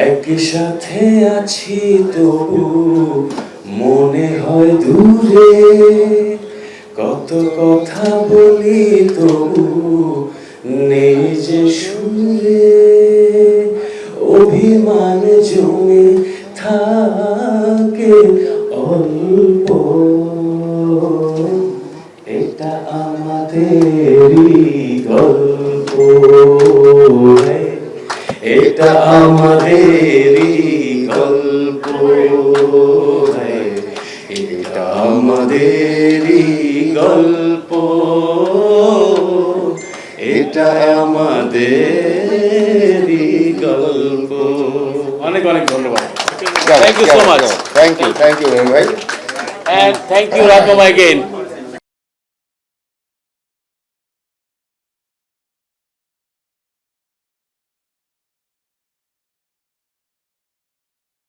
একই সাথে আছি তবু মনে হয় দূরে, কত কথা বলি তবু নেই যে সুরে, অভিমান জমে থাকে অল্প, এটা আমাদেরই গল্প, এটা আমাদেরই গল্প, এটা আমাদেরই গল্প, এটা আমাদেরই গল্প। অনেক অনেক ধন্যবাদ। Thank you so much. Thank you, ভাই। And thank you, Rakam, again.